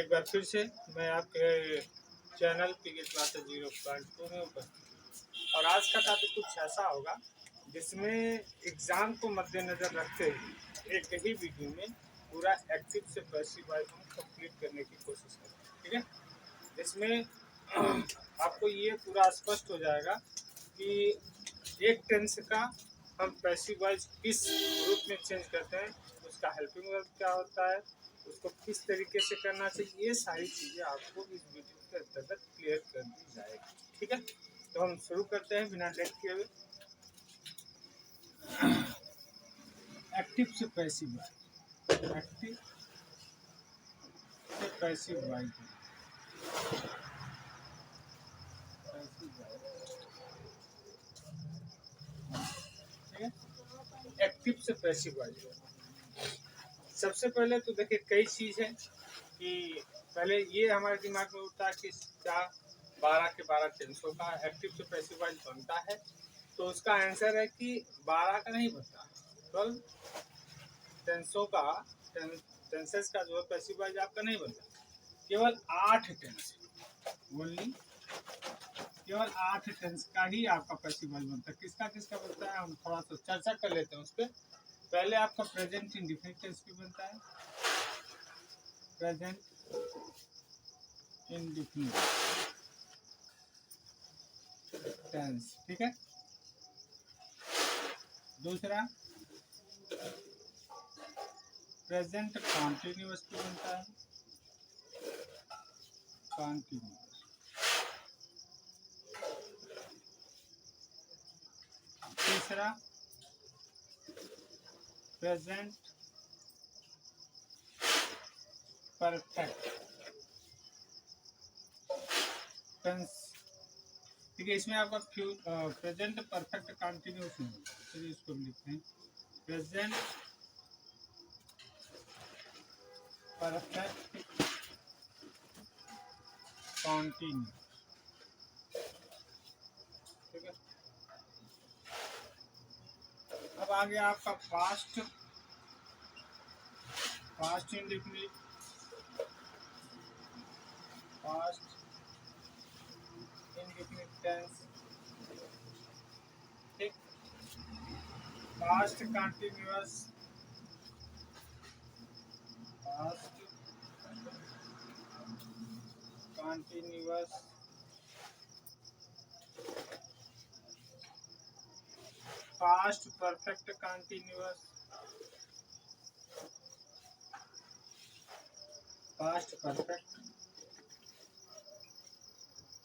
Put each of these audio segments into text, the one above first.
एक बार फिर से मैं आपके चैनल पीके क्लासेस 0.2 में उपस्थित। और आज का टॉपिक कुछ ऐसा होगा जिसमें एग्ज़ाम को मद्देनज़र रखते हुए एक ही वीडियो में पूरा एक्टिव से पैसिव वॉइस हम कंप्लीट करने की कोशिश करें। ठीक है, जिसमें आपको ये पूरा स्पष्ट हो जाएगा कि एक टेंस का हम पैसिव वॉइस किस रूप में चेंज करते हैं, उसका हेल्पिंग वर्ब क्या होता है, उसको किस तरीके से करना चाहिए, ये सारी चीज़ें आपको इस वीडियो के अंतर्गत क्लियर कर दी जाएगी। ठीक है, तो हम शुरू करते हैं बिना लेट किए हुए। एक्टिव से पैसिव, एक्टिव से पैसिव वॉइस, ठीक है, एक्टिव से पैसिव वॉइस। सबसे पहले तो देखिए कई चीज़ है कि पहले ये हमारे दिमाग में उठता है कि क्या 12 के 12 टेंसों का एक्टिव से पैसिव वॉइस बनता है, तो उसका आंसर है कि 12 का नहीं बनता, 12 टेंसों का टेंसेस का जो है पैसिव वॉइस आपका नहीं बनता। केवल 8 टेंस, ओनली केवल 8 टेंस का ही आपका पैसिव वॉइस बनता है। किसका किसका बनता है हम थोड़ा सा चर्चा कर लेते हैं उस पर। पहले आपका प्रेजेंट इंडेफिनिट टेंस भी बनता है, प्रेजेंट इंडेफिनिट टेंस, ठीक है। दूसरा प्रेजेंट कॉन्टिन्यूअस भी बनता है, कॉन्टिन्यूअस। तीसरा प्रेजेंट परफेक्ट टेंस, ठीक है। इसमें आपका प्रेजेंट परफेक्ट कॉन्टिन्यूअस नहीं होगा, चलिए इसको लिखते हैं, प्रेजेंट परफेक्ट कॉन्टिन्यूअस, ठीक है। अब आ गया आपका past, past indefinite, past indefinite tense, ठीक। Past continuous, past continuous, past perfect continuous, past perfect,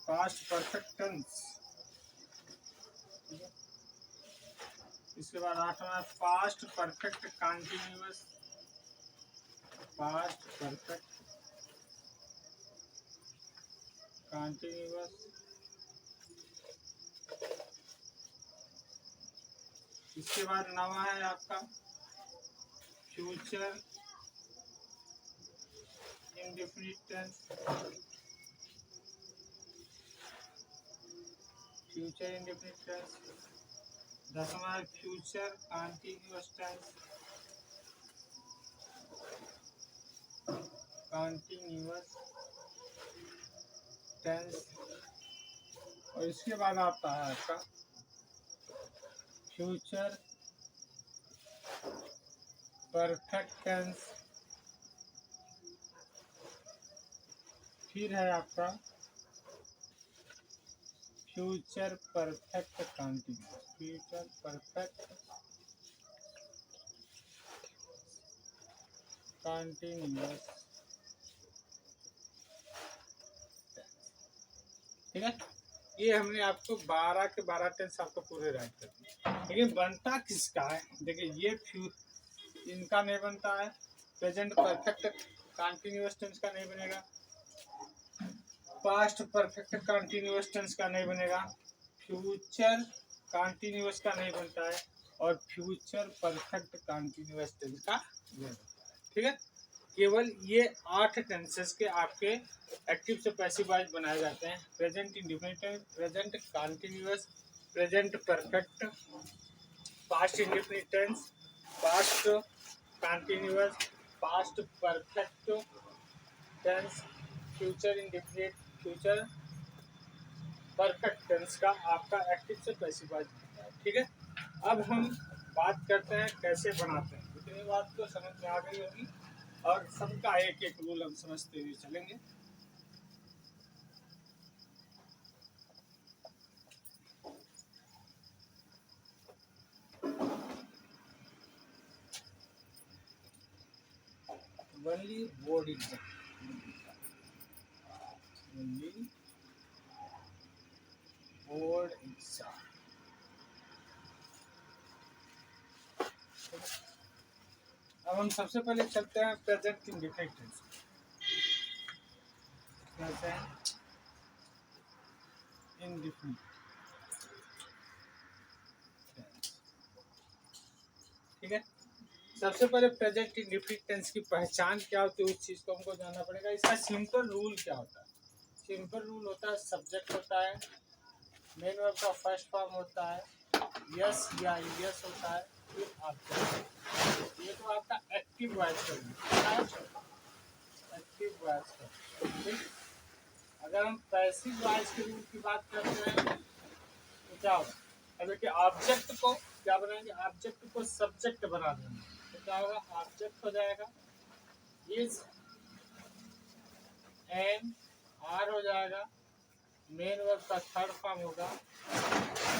past perfect tense, ठीक है। इसके बाद 8वां past perfect continuous, past perfect continuous. इसके बाद 9वां है आपका future indefinite tense, future indefinite tense. 10वां है future continuous tense, continuous tense. और इसके बाद आता है आपका फ्यूचर परफेक्ट टेंस, फिर है आपका future perfect continuous, future perfect continuous, ठीक है। ये हमने आपको 12 के 12 टेंस आपको पूरे राइट कर दिए। लेकिन बनता किसका है, देखिए ये इनका नहीं बनता है, प्रेजेंट परफेक्ट कंटिन्यूअस टेंस का नहीं बनेगा, पास्ट परफेक्ट कंटिन्यूअस टेंस का नहीं बनेगा, फ्यूचर कंटिन्यूअस का नहीं बनता है, और फ्यूचर परफेक्ट कंटिन्यूअस टेंस का नहीं बनता है, ठीक है। केवल ये 8 टेंसेस के आपके एक्टिव से पैसिव वॉइस बनाए जाते हैं, present indefinite, present continuous, present perfect, past indefinite tense, past continuous, past perfect tense, future indefinite, future perfect tense का आपका एक्टिव से पैसिव वॉइस बनता है। ठीक है, अब हम बात करते हैं कैसे बनाते हैं। इतनी बात तो समझ में आ गई होगी और सबका एक एक रूल हम समझते हुए चलेंगे। Only board exam. Only board exam. अब हम सबसे पहले चलते हैं present indefinite tense. Present indefinite tense. ठीक है, सबसे पहले प्रेजेंट इंडेफिनिट टेंस की पहचान क्या होती है उस चीज को हमको जानना पड़ेगा। इसका सिंपल रूल क्या होता है? सिंपल रूल होता है सब्जेक्ट होता है, मेन वर्ब का फर्स्ट फॉर्म होता है, यस या यस होता है, फिर ऑब्जेक्ट। ये तो आपका एक्टिव वॉइस का एक्टिव वॉइस का। ठीक, अगर हम पैसिव वॉइस के रूल की बात करते हैं तो क्या होगा? अब देखिए ऑब्जेक्ट को क्या बनाएंगे? ऑब्जेक्ट को सब्जेक्ट बना देंगे तो क्या होगा? ऑब्जेक्ट हो जाएगा इज एम आर हो जाएगा, मेन वर्ब का थर्ड फॉर्म होगा,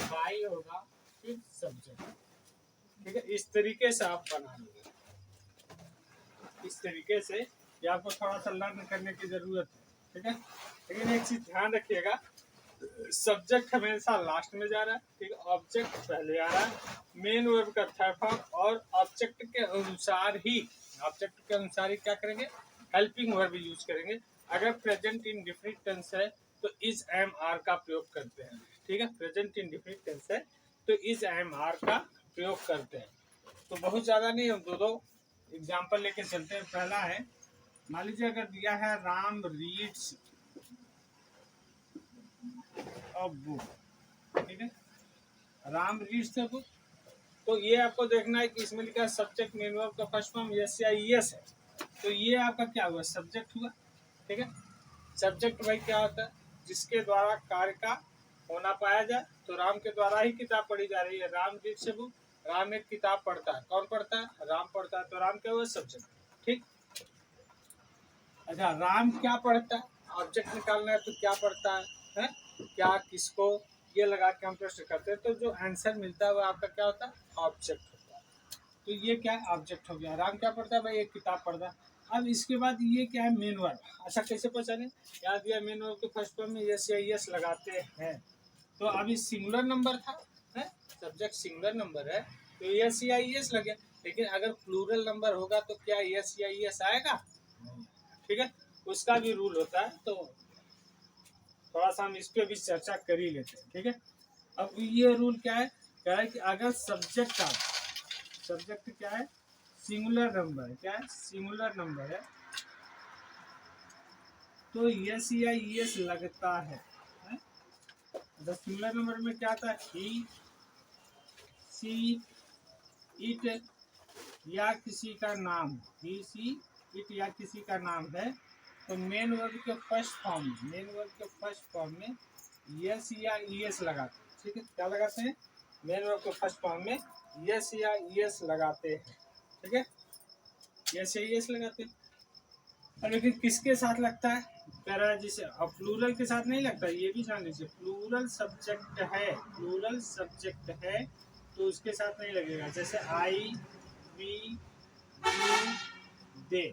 बाई होगा, फिर सब्जेक्ट। ठीक है, इस तरीके से आप बना लोगे। इस तरीके से ये आपको थोड़ा सा लर्न करने की जरूरत है। ठीक है, लेकिन एक चीज ध्यान रखिएगा, सब्जेक्ट हमेशा लास्ट में जा रहा है, ठीक है, ऑब्जेक्ट पहले आ रहा है, मेन वर्ब का थर्ड फॉर्म, और ऑब्जेक्ट के अनुसार ही क्या करेंगे? हेल्पिंग वर्ब यूज करेंगे। अगर प्रेजेंट इंडेफिनिट टेंस है तो इज एम आर का प्रयोग करते हैं। ठीक है, प्रेजेंट इंडेफिनिट टेंस है तो इज एम आर का प्रयोग करते हैं। तो बहुत ज्यादा नहीं, हम दो एग्जाम्पल लेके चलते हैं। पहला है, मान लीजिए अगर दिया है राम रीड्स अ बुक। ठीक है, राम रीड्स अ बुक, तो ये आपको देखना है कि इसमें लिखा है सब्जेक्ट मेन वर्ब का फर्स्ट फॉर्म यस या यस है, तो ये आपका क्या हुआ? सब्जेक्ट हुआ। ठीक है, सब्जेक्ट भाई क्या होता है? जिसके द्वारा कार्य का होना पाया जाए। तो राम के द्वारा ही किताब पढ़ी जा रही है, Ram reads a book, Ram एक किताब पढ़ता है। कौन पढ़ता है? राम पढ़ता है, तो राम क्या हुआ? सब्जेक्ट। ठीक, अच्छा राम क्या पढ़ता है? ऑब्जेक्ट निकालना है तो क्या पढ़ता है? क्या, किसको, ये लगा के हम प्रश्न करते हैं तो जो आंसर मिलता है वो आपका क्या होता है? ऑब्जेक्ट होता है। तो ये क्या है? ऑब्जेक्ट हो गया। राम क्या पढ़ता है? भाई एक किताब पढ़ता है। अब इसके बाद ये क्या है? Main verb. अच्छा कैसे पहचाने? याद दिया मेन वर्ब के फर्स्ट फॉर्म में यस या यस लगाते हैं। तो अभी सिंगुलर नंबर था, है सब्जेक्ट सिंगुलर नंबर है तो यस या यस लगे, लेकिन अगर प्लूरल नंबर होगा तो क्या यस या यस आएगा? ठीक है, उसका भी रूल होता है, तो थोड़ा सा हम इस पे भी चर्चा कर ही लेते हैं। ठीक है, अब ये रूल क्या है? क्या है कि अगर सब्जेक्ट क्या है? सिंगुलर नंबर है। क्या है? सिंगुलर नंबर है तो यस या यस लगता है। तो सिंगुलर नंबर में क्या आता है? ही, सी, इट या किसी का नाम, ही, सी, इट या किसी का नाम है तो मेन वर्ब के फर्स्ट फॉर्म में यस या यस लगाते हैं। ठीक है, क्या लगाते हैं? मेन वर्ब के फर्स्ट फॉर्म में यस या यस लगाते हैं। ठीक है, यस या यस लगाते हैं। लेकिन किसके साथ लगता है? कह रहा है जिसे, अब प्लूरल के साथ नहीं लगता, ये भी जान लीजिए। प्लूरल सब्जेक्ट है तो उसके साथ नहीं लगेगा। जैसे आई, वी, यू, दे,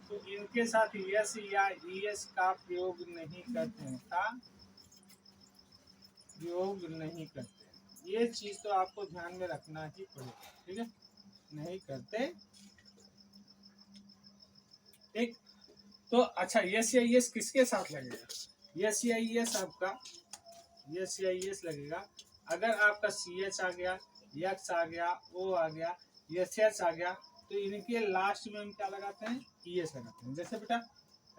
तो इनके साथ यस या यस का प्रयोग नहीं करते हैं। ये चीज तो आपको ध्यान में रखना ही पड़ेगा। ठीक है, नहीं करते। ठीक, तो अच्छा यस या यस किसके साथ लगेगा? यस या यस आपका यस या यस लगेगा अगर आपका सी एच आ गया, यक्स आ गया, ओ आ गया, यस एच आ गया, तो इनके लास्ट में हम क्या लगाते हैं? ईएस लगाते हैं। जैसे बेटा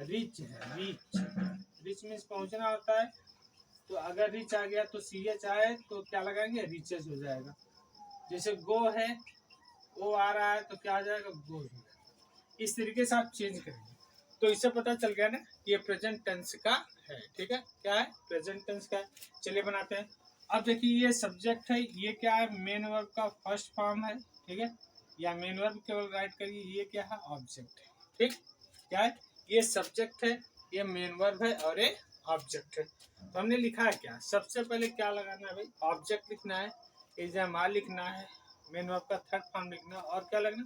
रिच है, रिच मीन्स पहुंचना होता है, तो अगर रिच आ गया तो सी एच आए तो क्या लगाएंगे? रिचेस हो जाएगा। जैसे गो है, ओ आ रहा है तो क्या आ जाएगा? गो हो जाएगा। इस तरीके से आप चेंज करेंगे। तो इससे पता चल गया ना कि ये प्रेजेंट टेंस का है। ठीक है, क्या है? प्रेजेंट टेंस का है। चलिए बनाते हैं। अब देखिए, ये सब्जेक्ट है, ये क्या है? मेन वर्ब का फर्स्ट फॉर्म है। ठीक है, या मेन वर्ब केवल राइट करिए, ये क्या है? ऑब्जेक्ट है। ठीक, क्या है? ये सब्जेक्ट है, ये मेन वर्ब है और ये ऑब्जेक्ट है। तो हमने लिखा है क्या? सबसे पहले क्या लगाना है भाई? ऑब्जेक्ट लिखना है, इज़ामा लिखना है, मेन वर्ब का थर्ड फॉर्म लिखना है, और क्या लगना?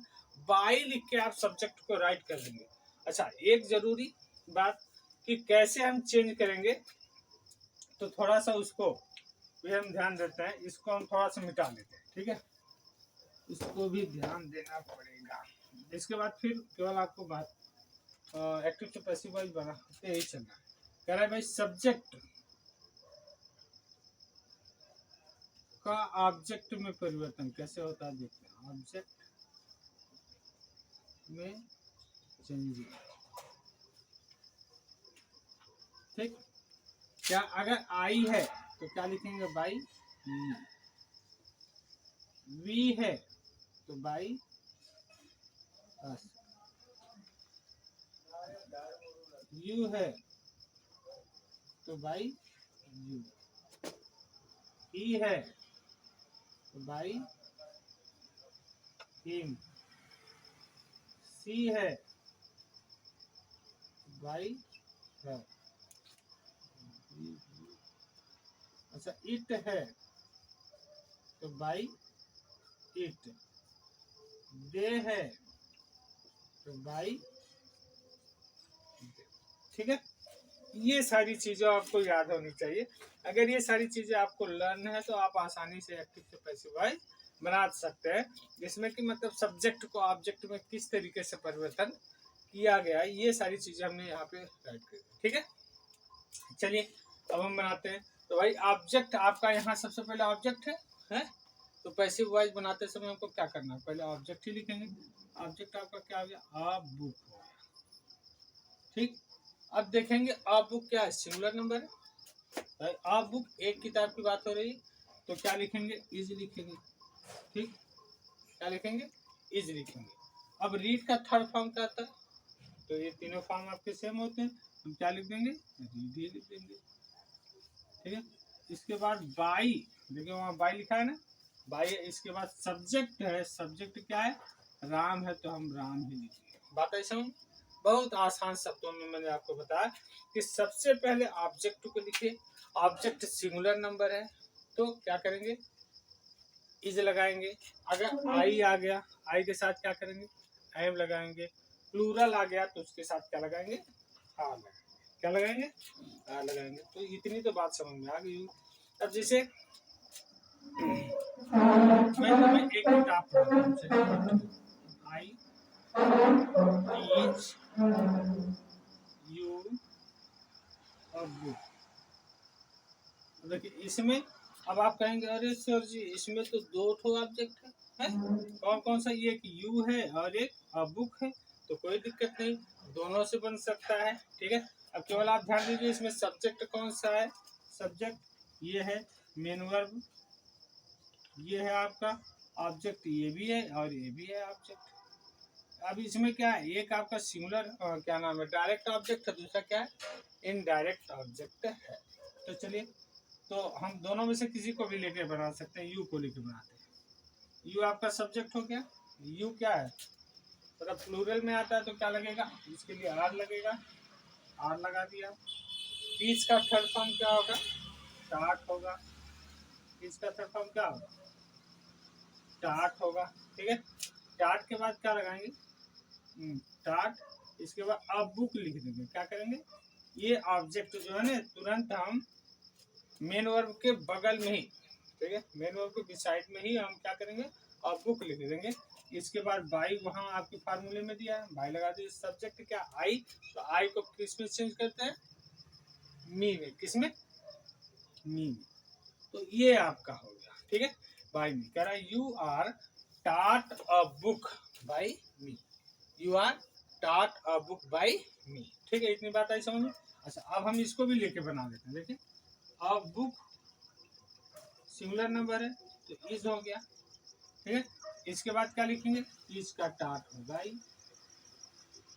बाई लिख के आप सब्जेक्ट को राइट कर देंगे। अच्छा, एक जरूरी बात कि कैसे हम चेंज करेंगे, तो थोड़ा सा उसको भी हम ध्यान देते हैं। इसको हम थोड़ा सा मिटा लेते हैं। ठीक है, इसको भी ध्यान देना पड़ेगा। इसके बाद फिर केवल आपको बात एक्टिव टू पैसिव वॉइस बनाते ही चलना है। कह रहा है भाई, सब्जेक्ट का ऑब्जेक्ट में परिवर्तन कैसे होता है, देखते हैं। ऑब्जेक्ट में चेंजिंग। ठीक, क्या अगर आई है तो क्या लिखेंगे? बाई। वी है तो बाई अस। यू है तो बाई यू। ही है तो बाई हिम। सी है तो बाई हर। अच्छा, इट है तो बाई इट। दे है तो बाई। ठीक है, ये सारी चीज़ें आपको याद होनी चाहिए। अगर ये सारी चीज़ें आपको लर्न है तो आप आसानी से एक्टिव से पैसिव वॉइस बना सकते हैं, जिसमें कि मतलब सब्जेक्ट को ऑब्जेक्ट में किस तरीके से परिवर्तन किया गया है, ये सारी चीज़ें हमने यहाँ पे राइट कर दी। ठीक है, चलिए अब हम बनाते हैं। तो भाई, ऑब्जेक्ट आपका यहाँ सबसे पहले ऑब्जेक्ट है? तो पैसिव वॉइस बनाते समय हमको क्या करना है? पहले ऑब्जेक्ट ही लिखेंगे। ऑब्जेक्ट आपका क्या हो गया? अ बुक हो गया। ठीक, अब देखेंगे अ बुक क्या है? सिंगुलर नंबर है। अ बुक एक किताब की बात हो रही, तो क्या लिखेंगे? इज लिखेंगे। ठीक, क्या लिखेंगे? इज लिखेंगे। अब रीड का थर्ड फॉर्म क्या आता है? तो ये तीनों फॉर्म आपके सेम होते हैं, हम क्या लिख देंगे? रीड ही लिख देंगे। ठीक है, इसके बाद बाई, देखिए वहाँ बाई लिखा है ना, बाई। इसके बाद सब्जेक्ट है, सब्जेक्ट क्या है? राम है तो हम राम ही लिखेंगे। बात है समझ? बहुत आसान शब्दों में मैंने आपको बताया कि सबसे पहले ऑब्जेक्ट को लिखिए। ऑब्जेक्ट सिंगुलर नंबर है तो क्या करेंगे? इज लगाएंगे। अगर आई आ गया, आई के साथ क्या करेंगे? एम लगाएंगे। प्लूरल आ गया तो उसके साथ क्या लगाएंगे? आर लगाएंगे। क्या लगाएंगे? आर लगाएंगे। तो इतनी तो बात समझ में आ गई। अब जैसे मैं तुम्हें एक किताब पढ़ाता हूँ। I teach you a book. देखिए इसमें, अब आप कहेंगे अरे सर जी, इसमें तो दो ठो ऑब्जेक्ट है? कौन कौन सा? ये एक यू है और एक अ बुक है। तो कोई दिक्कत नहीं, दोनों से बन सकता है। ठीक है, अब केवल आप ध्यान दीजिए, इसमें सब्जेक्ट कौन सा है? सब्जेक्ट ये है मेन वर्ब, ये है आपका ऑब्जेक्ट, ये भी है और ये भी है ऑब्जेक्ट। अब इसमें क्या है? एक आपका सिंगुलर क्या नाम है? डायरेक्ट ऑब्जेक्ट है, दूसरा क्या है? इनडायरेक्ट ऑब्जेक्ट है। तो चलिए, तो हम दोनों में से किसी को भी लेके बना सकते हैं। यू को लेके बनाते हैं। यू आपका सब्जेक्ट हो गया। यू क्या है? मतलब प्लूरल में आता है तो क्या लगेगा? इसके लिए आर लगेगा, आर लगा दिया। पीस का थर्ड फॉर्म क्या होगा? टाट होगा। पीस का थर्ड फॉर्म क्या होगा? टाट होगा। ठीक है, टाट के बाद क्या लगाएंगे? टाट। इसके बाद अब बुक लिख देंगे। क्या करेंगे? ये ऑब्जेक्ट जो है ना, तुरंत हम मेन वर्ब के बगल में ही, ठीक है, मेन वर्ब के बिसाइड में ही हम क्या करेंगे? अब बुक लिख देंगे। इसके बाद बाई वहाँ आपके फार्मूले में दिया है, बाई लगा दिए। सब्जेक्ट क्या? आई। तो आई को किस में चेंज करते हैं? मी में। किस में? मी में। तो ये आपका हो गया। ठीक है, बाई मी। कह रहा है you are taught a book by me. You are taught a book by मी। ठीक है, इतनी बात आई समझ में? अच्छा, अब हम इसको भी लेके बना देते हैं। देखिए, अब बुक सिंगुलर नंबर है तो इज हो गया। ठीक है, इसके बाद क्या लिखेंगे? इज का टाट हो बाई।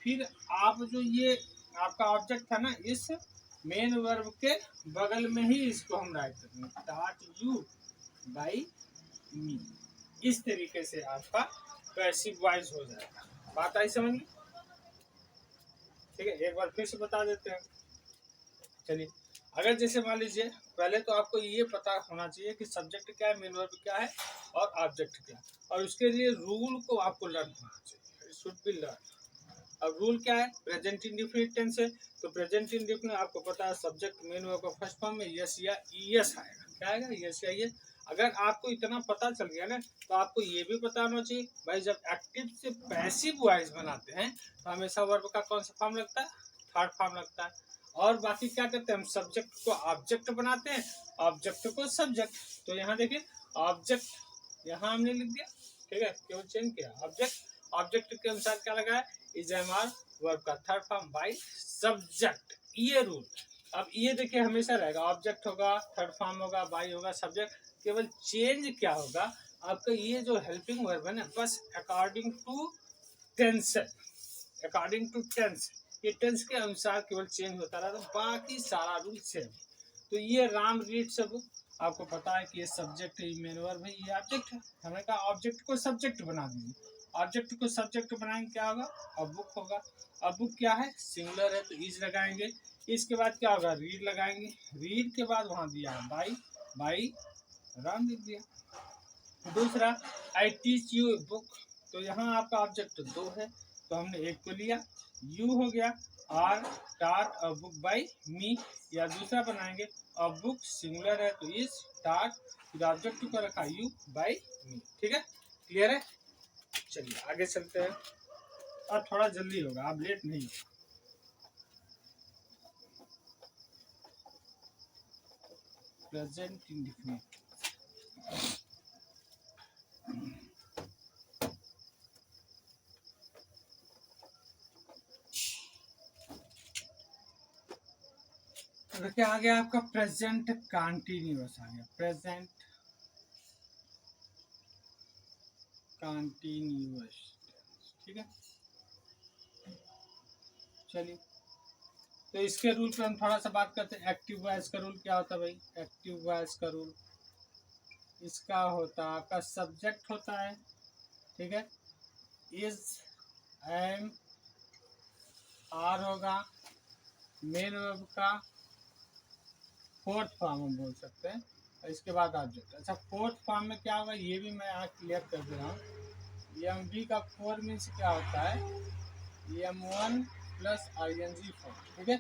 फिर आप जो ये आपका ऑब्जेक्ट था ना, इस मेन वर्ब के बगल में ही इसको हम राइट करेंगे, स्टार्ट यू बाई मी। इस तरीके से आपका पैसिव वॉइस हो जाएगा। बात आई समझ में? ठीक है, एक बार फिर से बता देते हैं। चलिए, अगर जैसे मान लीजिए, पहले तो आपको ये पता होना चाहिए कि सब्जेक्ट क्या है, मेन वर्ब क्या है और ऑब्जेक्ट क्या है, और उसके लिए रूल को आपको लर्न होना चाहिए, शुड बी लर्न। अब रूल क्या है? प्रेजेंट इंडेफिनिट टेंस है, तो प्रेजेंट इंडेफिनिट आपको पता है सब्जेक्ट मेन वर्ब का फर्स्ट फॉर्म में यस या ईएस आएगा। क्या आएगा? यस या ईएस। अगर आपको इतना पता चल गया ना, तो आपको ये भी पता होना चाहिए भाई, जब एक्टिव से पैसिव वॉइस बनाते हैं तो हमेशा वर्ब का कौन सा फॉर्म लगता है? थर्ड फॉर्म लगता है। और बाकी क्या करते हैं हम? सब्जेक्ट को ऑब्जेक्ट बनाते हैं, ऑब्जेक्ट को सब्जेक्ट। तो यहाँ देखिए, ऑब्जेक्ट यहाँ हमने लिख दिया, ठीक है, केवल चेंज किया ऑब्जेक्ट। ऑब्जेक्ट के अनुसार क्या लगा है? इज एम आर वर्ब का थर्ड फॉर्म बाय सब्जेक्ट। ये रूल। अब ये देखिए हमेशा रहेगा, ऑब्जेक्ट होगा, थर्ड फॉर्म होगा, बाई होगा, सब्जेक्ट। केवल चेंज क्या होगा? आपका ये जो हेल्पिंग वर्ब है ना, बस according to tense, according to tense, ये टेंस के अनुसार केवल चेंज होता रहा, तो बाकी सारा रूल सेम। तो ये राम रीड सब आपको पता है कि ये सब्जेक्ट है, मेन वर्ब है, ये ऑब्जेक्ट है। हमने कहा ऑब्जेक्ट को सब्जेक्ट बना दीजिए। ऑब्जेक्ट को सब्जेक्ट बनाएंगे, क्या होगा? अब बुक होगा। अब बुक क्या है? सिंगुलर है, तो इज लगाएंगे। इसके बाद क्या होगा? रीड लगाएंगे। रीड के बाद वहां दिया बाई, बाई राम लिख दिया। दूसरा, आई टीच यू बुक, तो यहाँ आपका ऑब्जेक्ट दो है, तो हमने एक को लिया, यू हो गया, आर टाट और बुक बाई मी। या दूसरा बनाएंगे, और बुक सिंगुलर है, तो इज टाट, फिर ऑब्जेक्ट को रखा यू बाई मी। ठीक है, क्लियर है? चलिए आगे चलते हैं, और थोड़ा जल्दी होगा, आप लेट नहीं होगा। प्रेजेंट इंडेफिनिट, देखिए आ गया आपका प्रेजेंट कंटिन्यूअस, आ गया प्रेजेंट कंटिन्यूअस। ठीक है, चलिए, तो इसके रूल पे हम थोड़ा सा बात करते हैं। एक्टिव वॉइस का रूल क्या होता है भाई? एक्टिव वॉइस का रूल इसका होता है, आपका सब्जेक्ट होता है, ठीक है, इज एम आर होगा, मेन वर्ब का फोर्थ फॉर्म हम बोल सकते हैं, और इसके बाद ऑब्जेक्ट। अच्छा, फोर्थ फॉर्म में क्या होगा ये भी मैं यहाँ क्लियर कर दे रहा हूँ। एम बी का फोर मीन्स क्या होता है? M1 plus ING form. ठीक है,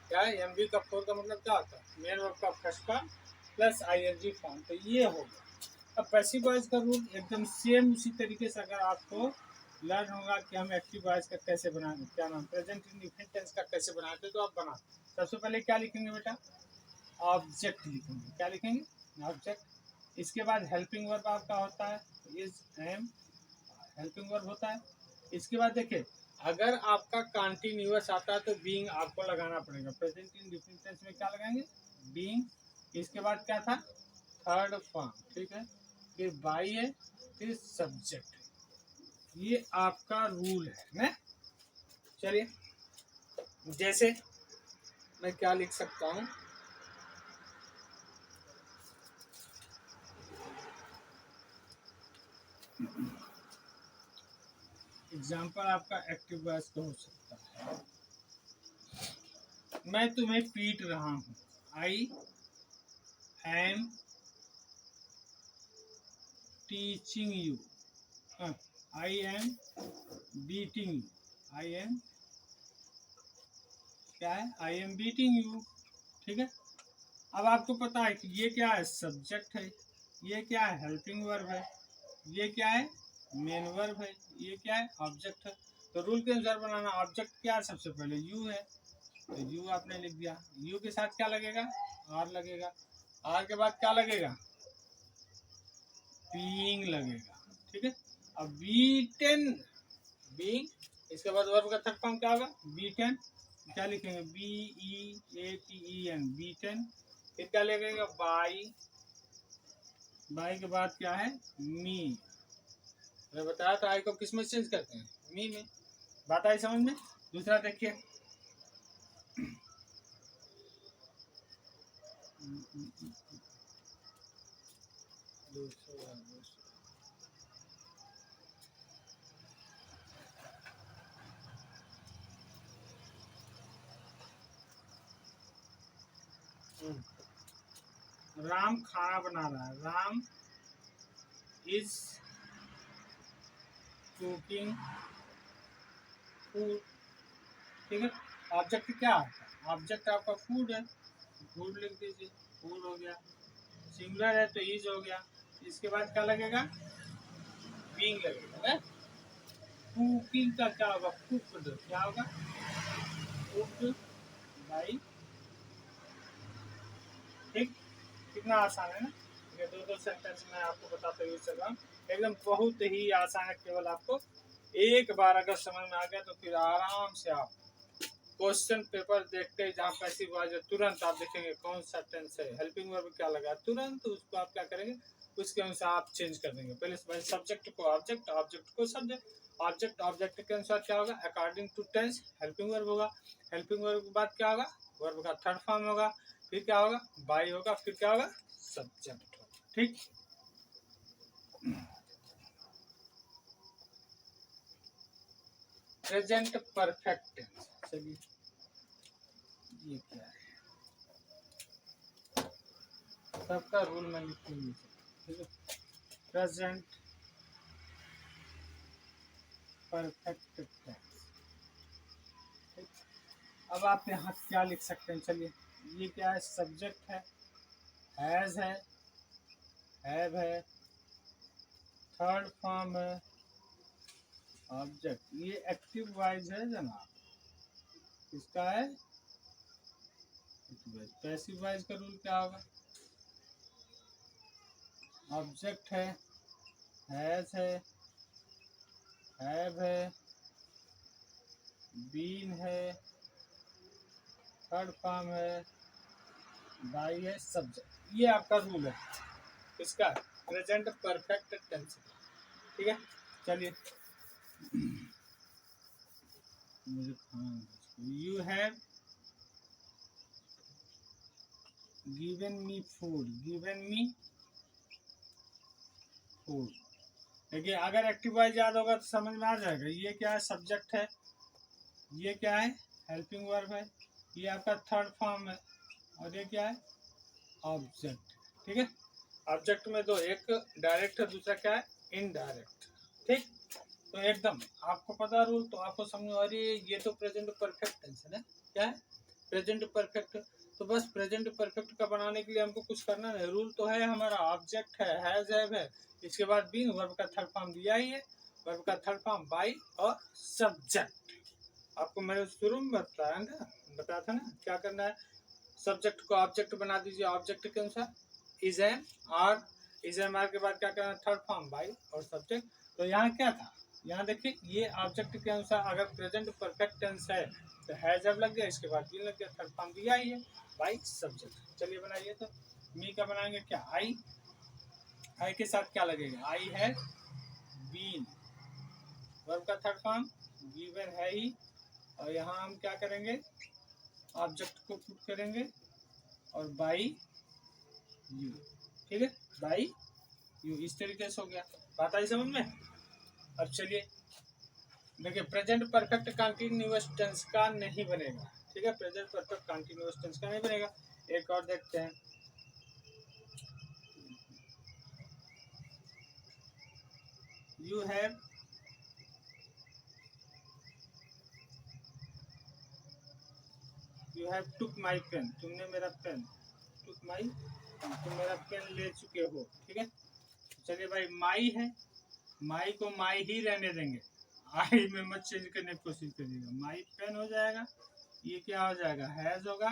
क्या है? एम बी का फोर का मतलब क्या होता है? मेन वर्ब का first form plus ING form, तो ये होगा। अब पैसिव वॉइस का रूल एकदम सेम उसी तरीके से अगर आपको लर्न होगा कि हम एक्टिव वॉइस का कैसे बनाएंगे, क्या नाम, प्रेजेंट इंडेफिनिट टेंस का कैसे बनाते, तो आप बना सबसे पहले क्या लिखेंगे बेटा? ऑब्जेक्ट लिखेंगे। क्या लिखेंगे? ऑब्जेक्ट। इसके बाद हेल्पिंग वर्ब आपका होता है, इज एम, हेल्पिंग वर्ब होता है। इसके बाद देखिए, अगर आपका कंटिन्यूअस आता है तो बीइंग आपको लगाना पड़ेगा। प्रेजेंट इंडेफिनिट टेंस में क्या लगाएंगे? बीइंग। इसके बाद क्या था? Third form. ठीक है, फिर बाई है, फिर सब्जेक्ट। ये आपका रूल है ना। चलिए, जैसे मैं क्या लिख सकता हूँ? एग्जाम्पल आपका एक्टिव वॉइस का हो सकता है, मैं तुम्हें पीट रहा हूँ, I am teaching you, I am beating you, I am क्या है? I am beating you. ठीक है, अब आपको पता है कि ये क्या है? सब्जेक्ट है, ये क्या है? हेल्पिंग वर्ब है, ये क्या है? मेन वर्ब है, ये क्या है? ऑब्जेक्ट है। तो रूल के अनुसार बनाना। ऑब्जेक्ट क्या है? सबसे पहले यू है, तो यू आपने लिख दिया। यू के साथ क्या लगेगा? आर लगेगा। आर के बाद क्या लगेगा? बीइंग लगेगा। ठीक है, अब बीटेन, बीइंग, इसके बाद वर्ब का थर्ड फॉर्म क्या होगा? बीटेन। क्या लिखेंगे? BEATEN, beaten. फिर क्या लगेगा? बाई, बाई के बाद क्या है? मी। मैंने बताया था आई को किस में चेंज करते हैं? मी में। बात आई समझ में। दूसरा देखिए, राम खाना बना रहा है, राम इज कुकिंग फूड। ठीक है, ऑब्जेक्ट क्या है, ऑब्जेक्ट आपका फूड है, फूड लिख दीजिए, फूड हो गया। सिंगुलर है तो इज हो गया। इसके बाद क्या लगेगा, बीइंग लगेगा ना। कुकिंग का क्या होगा, कुक्ड, क्या होगा, कुक्ड बाई। ठीक, कितना आसान है ना। ये दो दो सेंटेंस में आपको बताते हुए चल रहा हूँ, एकदम बहुत ही आसान है। केवल आपको एक बार अगर समझ में आ गया तो फिर आराम से आप क्वेश्चन पेपर देखते ही जहाँ पैसिव वॉइस है तुरंत आप देखेंगे कौन सा टेंस है, हेल्पिंग वर्ब क्या लगा, तुरंत उसको आप क्या करेंगे, उसके अनुसार आप चेंज कर देंगे। पहले सब्जेक्ट को ऑब्जेक्ट, ऑब्जेक्ट को सब्जेक्ट, ऑब्जेक्ट ऑब्जेक्ट के अनुसार क्या होगा, according to tense helping verb होगा। हेल्पिंग वर्ब के बाद क्या होगा, वर्ब का थर्ड फॉर्म होगा, फिर क्या होगा, बाई होगा, फिर क्या होगा, सब्जेक्ट होगा। ठीक, प्रेजेंट परफेक्ट टेंस। चलिए ये क्या है, सबका रूल में लिख लीजिए। ठीक है, प्रेजेंट परफेक्ट टेंस। अब आप यहाँ क्या लिख सकते हैं, चलिए ये क्या है, सब्जेक्ट है, हैज है, हैव है, थर्ड फॉर्म है, ऑब्जेक्ट। ये एक्टिव वाइज है जनाब, इसका है पैसिव वाइज का रूल क्या होगा, ऑब्जेक्ट है, हैज है, हैव है, बीन है, थर्ड फॉर्म है, बाई है, सब्जेक्ट। ये आपका रूल है इसका प्रेजेंट परफेक्ट टेंस। ठीक है, चलिए मुझे खाना, you have given me food, given me food. देखिए अगर एक्टिव वाइज याद होगा तो समझ में आ जाएगा। ये क्या है, सब्जेक्ट है, ये क्या है, हेल्पिंग वर्ब है, ये आपका थर्ड फॉर्म है, और ये क्या है, ऑब्जेक्ट। ठीक है, ऑब्जेक्ट में दो, एक डायरेक्ट है, दूसरा क्या है, इनडायरेक्ट। ठीक, तो एकदम आपको पता रूल, तो आपको समझ, अरे ये तो प्रेजेंट परफेक्ट टेंस है ना, क्या है, प्रेजेंट परफेक्ट। तो बस प्रेजेंट परफेक्ट का बनाने के लिए हमको कुछ करना नहीं, रूल तो है हमारा, ऑब्जेक्ट है, हैज है, इसके बाद बीन, वर्ब का थर्ड फॉर्म दिया ही है, वर्ब का थर्ड फॉर्म बाई और सब्जेक्ट। आपको मैंने शुरू में बताया था ना क्या करना है, सब्जेक्ट को ऑब्जेक्ट बना दीजिए, ऑब्जेक्ट के अनुसार is am are, is am are के बाद क्या करना है, थर्ड फॉर्म बाई और सब्जेक्ट। तो यहाँ क्या था, यहाँ देखिए ये ऑब्जेक्ट के अनुसार अगर प्रेजेंट परफेक्ट टेंस है तो हैज अब लग गया, इसके बाद भी लग गया, थर्ड फॉर्म दिया ही है बाई सब्जेक्ट। चलिए बनाइए, तो मी का बनाएंगे क्या, आई, आई के साथ क्या लगेगा, आई है बीन, वर्ब का थर्ड फॉर्म गिवन है ही, और यहाँ हम क्या करेंगे, ऑब्जेक्ट को पुट करेंगे और बाई यू। ठीक है, बाई यू, इस तरीके से हो गया। बात आई समझ में। अब चलिए देखिए, प्रेजेंट परफेक्ट कंटिन्यूअस टेंस का नहीं बनेगा। ठीक है, प्रेजेंट परफेक्ट कंटिन्यूअस टेंस का नहीं बनेगा। एक और देखते हैं, you have took my pen, तुमने मेरा पेन, टुक माई, तुम मेरा पेन ले चुके हो। ठीक है, चलिए भाई माई है, माई को माई ही रहने देंगे, आई में मत चेंज करने की कोशिश करिएगा, माई पेन हो जाएगा। ये क्या हो जाएगा, हैज होगा,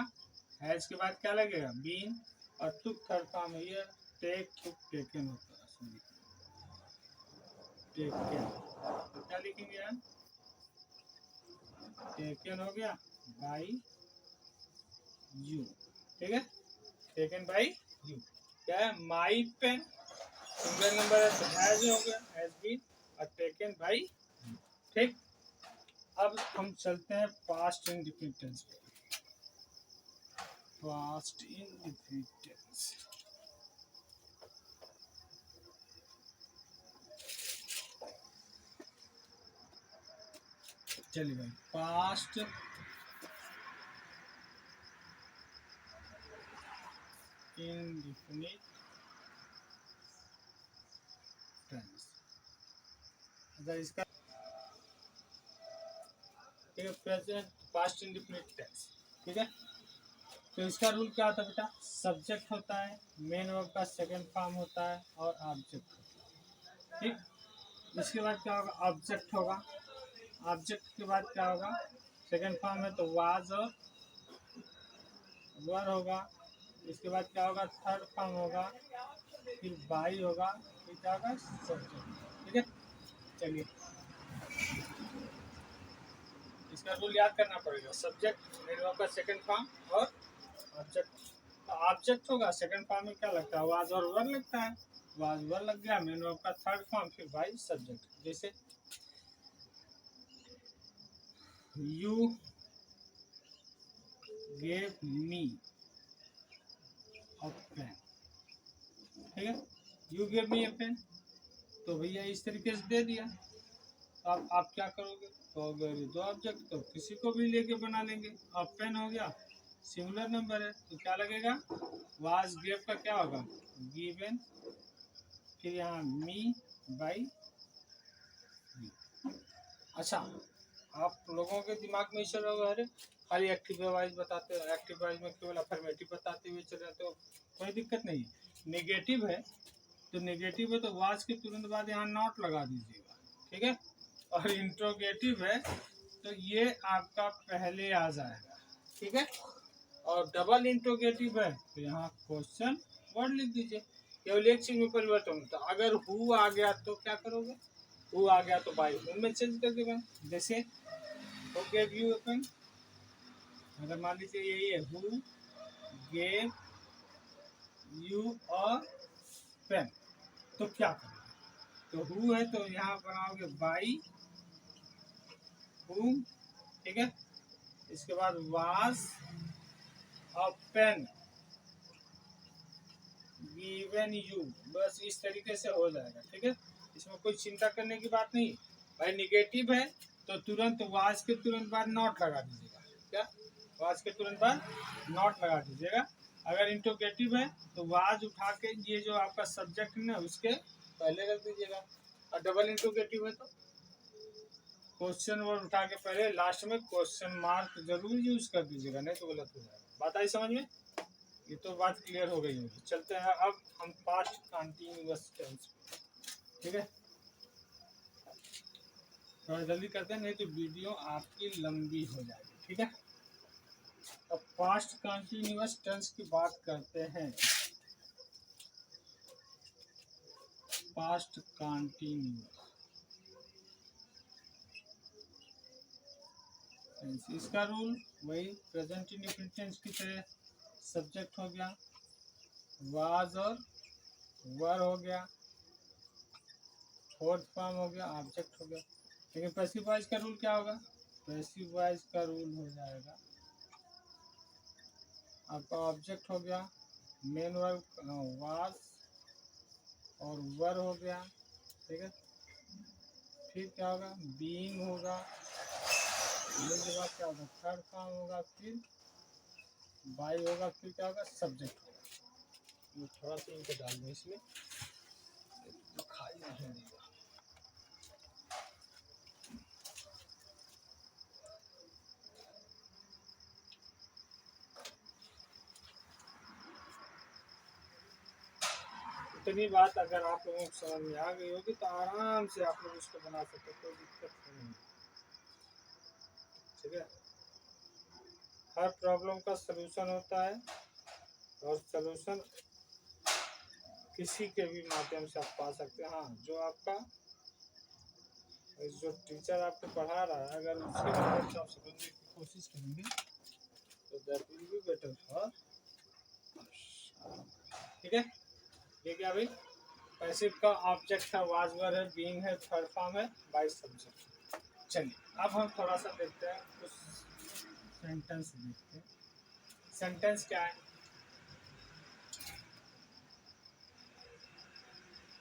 हैज के बाद क्या लगेगा, बीन, और टुक थर्ड फॉर्म है, ये टेक, टुक, टेकन होता है, टेकन। तो क्या लिखेंगे हम, टेकन हो गया बाई यू। ठीक है, टेकन बाई यू, क्या है, माई पेन, सिंगल नंबर है तो हैज हो गया, हैज बीन, और टेकन बाई। ठीक, अब हम चलते हैं पास्ट इंडेफिनिट टेंस पे। पास्ट इंडेफिनिट टेंस, चलिए भाई, पास्ट इंडेफिनिट टेंस, इसका प्रेजेंट पास्ट इंडेफिनिट टेंस, ठीक है। तो इसका रूल क्या होता है बेटा, सब्जेक्ट होता है, मेन वर्ब का सेकंड फॉर्म होता है और ऑब्जेक्ट होता है, ठीक। इसके बाद क्या होगा, ऑब्जेक्ट होगा, ऑब्जेक्ट के बाद क्या होगा, सेकंड फॉर्म है तो वाज और वर होगा। इसके बाद क्या होगा, थर्ड फॉर्म होगा, फिर बाई होगा, फिर क्या होगा, सब्जेक्ट, ठीक है। चलिए इसका रूल याद करना पड़ेगा, सब्जेक्ट मेन वर्ब का सेकंड फॉर्म और ऑब्जेक्ट। ऑब्जेक्ट होगा, सेकंड फॉर्म में क्या लगता है, वाज और वर लगता है, वाज वर लग गया, मेन वर्ब का थर्ड फॉर्म, फिर बाई सब्जेक्ट। जैसे you gave me a pen, ठीक है, you gave me a pen, तो भैया इस तरीके से दे दिया। अब आप क्या करोगे, तो अगर दो ऑब्जेक्ट तो किसी को भी लेके बना लेंगे। अब पेन हो गया, सिंगुलर नंबर है तो क्या लगेगा, वाज गेव का क्या होगा, गिवन, फिर यहाँ मी बाई। अच्छा, आप लोगों के दिमाग में चल रहा होगा, अरे खाली एक्टिव वाइज बताते हो, एक्टिव वाइज में केवल अफर्मेटिव बताते हुए चल रहे, तो कोई दिक्कत नहीं। नेगेटिव है तो नेगेटिव है तो वाज के तुरंत बाद यहाँ नॉट लगा दीजिएगा, ठीक है। और इंट्रोगेटिव है तो ये आपका पहले आ जाएगा, ठीक है। और डबल इंट्रोगेटिव है तो यहाँ क्वेश्चन वर्ड लिख दीजिए, केवल एक चीज में परिवर्तन होता है, अगर हु आ गया तो क्या करोगे, हु आ गया तो बाई हु में चेंज कर देगा। जैसे who gave you a pen, अगर मान लीजिए यही है, who gave you a pen, तो क्या करोगे, तो हु है तो यहाँ बनाओगे बाई हु, ठीक है। इसके बाद was a pen given you, बस इस तरीके से हो जाएगा, ठीक है। इसमें कोई चिंता करने की बात नहीं। भाई निगेटिव है तो तुरंत वाज के तुरंत बाद नॉट लगा दीजिएगा, क्या, वाज के तुरंत बाद नॉट लगा दीजिएगा। अगर इंट्रोगेटिव है तो वाज उठा के ये जो आपका सब्जेक्ट है ना उसके पहले रख दीजिएगा, और डबल इंट्रोगेटिव है तो क्वेश्चन वर्ड उठा के पहले लास्ट में क्वेश्चन मार्क जरूर यूज कर दीजिएगा, नहीं तो गलत हो जाएगा। बात आई समझ में, ये तो बात क्लियर हो गई होगी। चलते हैं अब हम पास्ट कंटिन्यूअस टेंस, ठीक है। थोड़ा जल्दी करते हैं नहीं तो वीडियो आपकी लंबी हो जाएगी, ठीक है। अब पास्ट कंटिन्यूअस टेंस की बात करते हैं, पास्ट कंटिन्यूअस टेंस, इसका रूल वही प्रेजेंट इंडेफिनिट टेंस की तरह, सब्जेक्ट हो गया, वाज और वर हो गया, फोर्थ फॉर्म हो गया, ऑब्जेक्ट हो गया। लेकिन पैसिव वॉइस का रूल क्या होगा, पैसिव वॉइस का रूल हो जाएगा, आपका ऑब्जेक्ट हो गया, मेन वर्ब वाज और वर हो गया, ठीक है। फिर क्या होगा, बीइंग होगा, बीइंग के बाद क्या होगा, थर्ड फॉर्म होगा, फिर बाई होगा, फिर क्या होगा, सब्जेक्ट होगा। ये थोड़ा सा इनको डाल दूँ इसमें, तो खाली नहीं देगा। इतनी बात अगर आप लोगों को समझ में आ गई होगी तो आराम से आप लोग इसको बना सकते, कोई दिक्कत नहीं, ठीक है। हर प्रॉब्लम का सलूशन होता है और सलूशन किसी के भी माध्यम से आप पा सकते हैं। हाँ, जो आपका जो टीचर आपको पढ़ा रहा है अगर उसके मदद से आप समझने की कोशिश करेंगे तो that will be better for, ठीक है। ये क्या भाई, पैसिव का ऑब्जेक्ट है, वाज वर है, बीइंग है, थर्ड फॉर्म है, बाई सब्जेक्ट। चलिए अब हम थोड़ा सा देखते हैं कुछ सेंटेंस देखते हैं। सेंटेंस क्या है?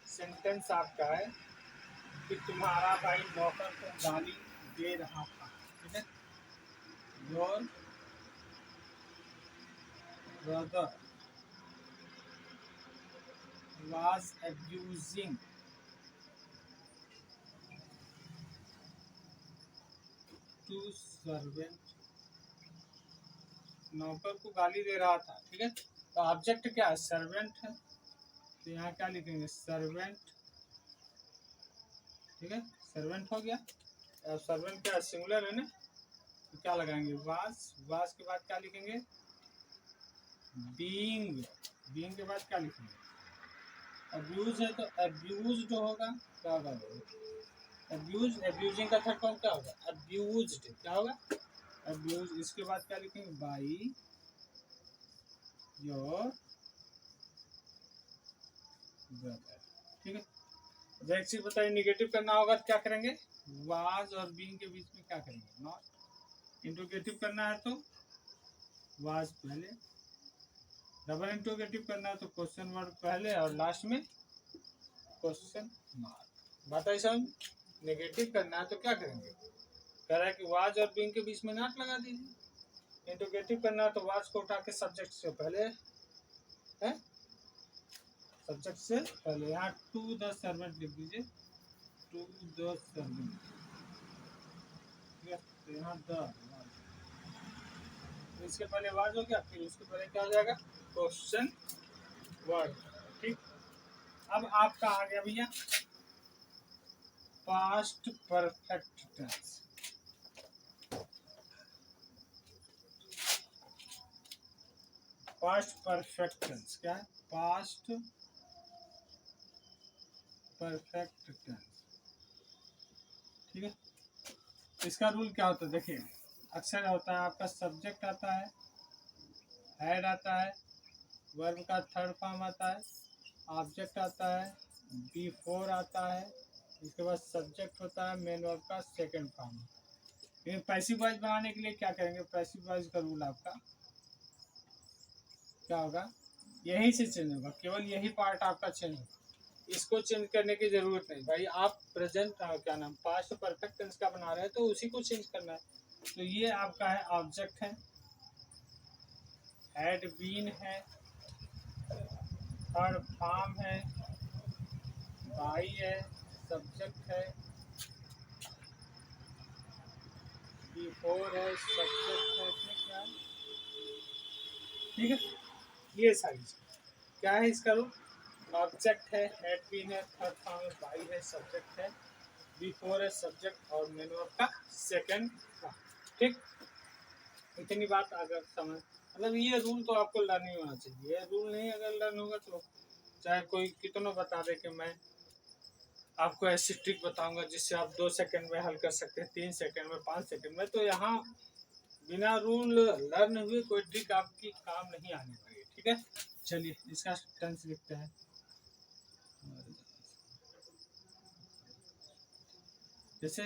सेंटेंस आपका है कि तुम्हारा भाई नौकर को गाली दे रहा था, ठीक है। Your brother was abusing to servant, नौकर को गाली दे रहा था, ठीक है। तो ऑब्जेक्ट क्या है? सर्वेंट है, तो यहाँ क्या लिखेंगे? सर्वेंट, ठीक है। सर्वेंट हो गया। अब सर्वेंट क्या सिंगुलर है ना, तो क्या लगाएंगे? वाज के बाद क्या लिखेंगे? बीइंग, बीइंग के बाद क्या लिखेंगे? अब्यूज है तो अब्यूज्ड होगा, क्या होगा? अब्यूज, अब्यूजिंग का थर्ड फॉर्म क्या होगा? अब्यूज्ड, क्या होगा? अब्यूज। इसके बाद क्या लिखेंगे? बाई योर ब्रदर, ठीक है। अब एक चीज बताइए, निगेटिव करना होगा तो क्या करेंगे? वाज और बीइंग के बीच में क्या करेंगे? नॉट। इंट्रोगेटिव करना है तो वाज पहले, डबल इंट्रोगेटिव करना है तो क्वेश्चन वर्ड पहले और लास्ट में क्वेश्चन मार्क। बात है समझ? नेगेटिव करना है तो क्या करेंगे? कह रहा है कि वाज और बीइंग के बीच में नॉट लगा दीजिए। इंट्रोगेटिव करना है तो वाज को उठा के सब्जेक्ट से पहले है, सब्जेक्ट से पहले यहाँ टू द सर्वेंट लिख दीजिए, टू द सर्वेंट, ठीक है। तो यहाँ द, तो इसके पहले वाज हो गया, फिर उसके पहले क्या हो जाएगा? क्वेश्चन वर्ड, ठीक। अब आपका आ गया भैया past perfect tense. Past perfect tense क्या है? पास्ट परफेक्ट टेंस, ठीक है। इसका रूल क्या होता है? देखिए, अक्सर होता है आपका सब्जेक्ट आता है, हेड आता है, वर्ब का थर्ड फॉर्म आता है, ऑब्जेक्ट आता है, बिफोर आता है, इसके बाद सब्जेक्ट होता है, मेन वर्ब का सेकंड फॉर्म। लेकिन पैसिव वॉइस बनाने के लिए क्या करेंगे? पैसिव वॉइस का रूल आपका क्या होगा? यही से चेंज होगा, केवल यही पार्ट आपका चेंज होगा, इसको चेंज करने की जरूरत नहीं भाई। आप प्रेजेंट क्या नाम पास्ट परफेक्ट टेंस का बना रहे हैं तो उसी को चेंज करना है। तो ये आपका है ऑब्जेक्ट है, हैड बीन है, थर्ड फॉर्म है, बाई है, सब्जेक्ट है, बिफोर है, सब्जेक्ट है, क्या है, ठीक है। ये सारी क्या है इसका रूल? ऑब्जेक्ट है, हेड बीन है, थर्ड फॉर्म है, बाई है, सब्जेक्ट है, बिफोर है, सब्जेक्ट और मेन वर्ब का सेकंड फॉर्म, ठीक। इतनी बात अगर समझ, मतलब ये रूल तो आपको लर्न ही होना चाहिए। ये रूल नहीं अगर लर्न होगा तो चाहे कोई कितना बता दे कि मैं आपको ऐसी ट्रिक बताऊंगा जिससे आप 2 सेकंड में हल कर सकते हैं, 3 सेकंड में, 5 सेकंड में, तो यहाँ बिना रूल लर्न हुए कोई ट्रिक आपकी काम नहीं आने वाली, ठीक है। चलिए इसका टेंस लिखते हैं। जैसे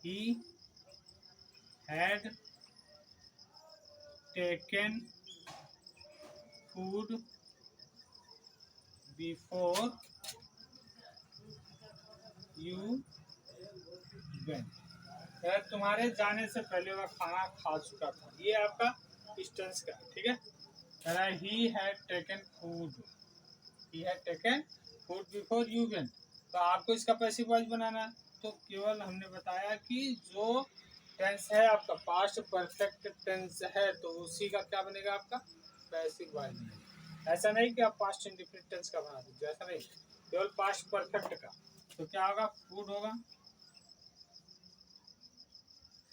he had taken food before you went, तुम्हारे जाने से पहले वह खाना खा चुका था। ये आपका टेंस का, ठीक है। कह रहा है he had taken food, he had taken food before you went. तो आपको इसका पैसिव वॉइस बनाना है, तो केवल हमने बताया कि जो टेंस है आपका पास्ट परफेक्ट टेंस है तो उसी का क्या बनेगा? आपका पैसिव वॉइस बनेगा। ऐसा नहीं कि आप पास्ट इंडिफिनिट टेंस का बना दीजिए, ऐसा नहीं, केवल पास्ट परफेक्ट का। तो क्या होगा? फूड होगा,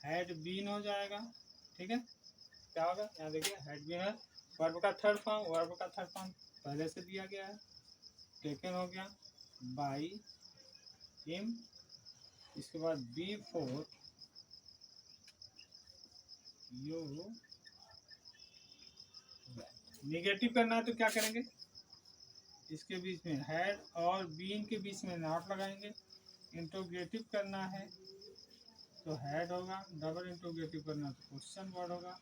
हैड बीन हो जाएगा, ठीक है। क्या होगा? यहाँ देखिए हैड बीन है, वर्ब का थर्ड फॉर्म, वर्ब का थर्ड फॉर्म पहले से दिया गया है, टेकन हो गया, बाई हिम, इसके बाद बिफोर यू। निगेटिव करना है तो क्या करेंगे? इसके बीच में हैड और बीन के बीच में नॉट लगाएंगे। इंट्रोगेटिव करना है तो हेड होगा, डबल इंट्रोगेटिव करना तो क्वेश्चन वर्ड होगा,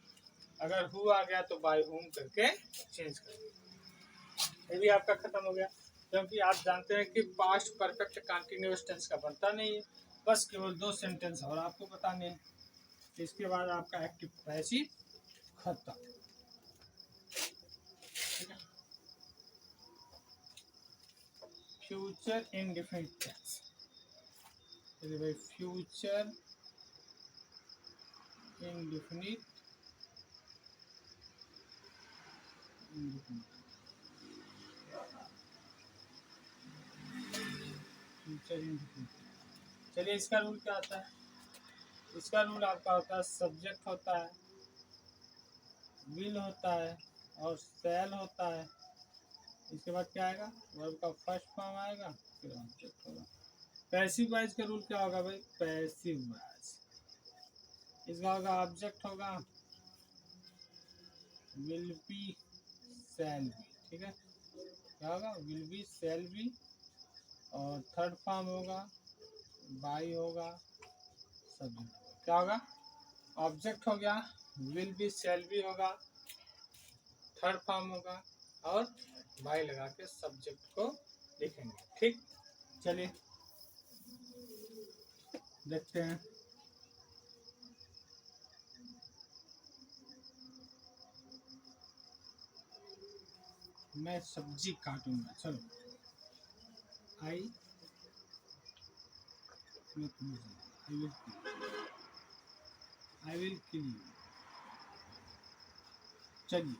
अगर हु आ गया तो बाय हुम करके चेंज कर दिया। ये भी आपका खत्म हो गया, क्योंकि आप जानते हैं कि पास्ट परफेक्ट कंटिन्यूअस टेंस का बनता नहीं है, बस केवल 2 सेंटेंस और आपको बताने हैं। इसके बाद आपका एक्टिव पैसिव खत्म। ठीक है, फ्यूचर इंडेफिनिट टेंस। चलिए भाई, फ्यूचर इंडेफिनिट फ्यूचर इंडेफिनिट। चलिए, इसका रूल क्या आता है? इसका रूल आपका होता है सब्जेक्ट होता है, विल होता है और शैल होता है। इसके बाद क्या आएगा? वर्ब का फर्स्ट फॉर्म आएगा, फिर ऑब्जेक्ट होगा। पैसिव वॉइस का रूल क्या होगा भाई? पैसिव वॉइस इसका होगा ऑब्जेक्ट होगा, विल बी, शैल बी। ठीक है, क्या होगा? विल बी, शैल बी, और थर्ड फॉर्म होगा, बाई होगा, सब्जेक्ट। क्या होगा? ऑब्जेक्ट हो गया, विल बी, शैल बी होगा, थर्ड फॉर्म होगा, और बाई लगा के सब्जेक्ट को लिखेंगे। ठीक, चलिए देखते हैं। मैं सब्जी काटूंगा, चलो। I will kill you. चलिए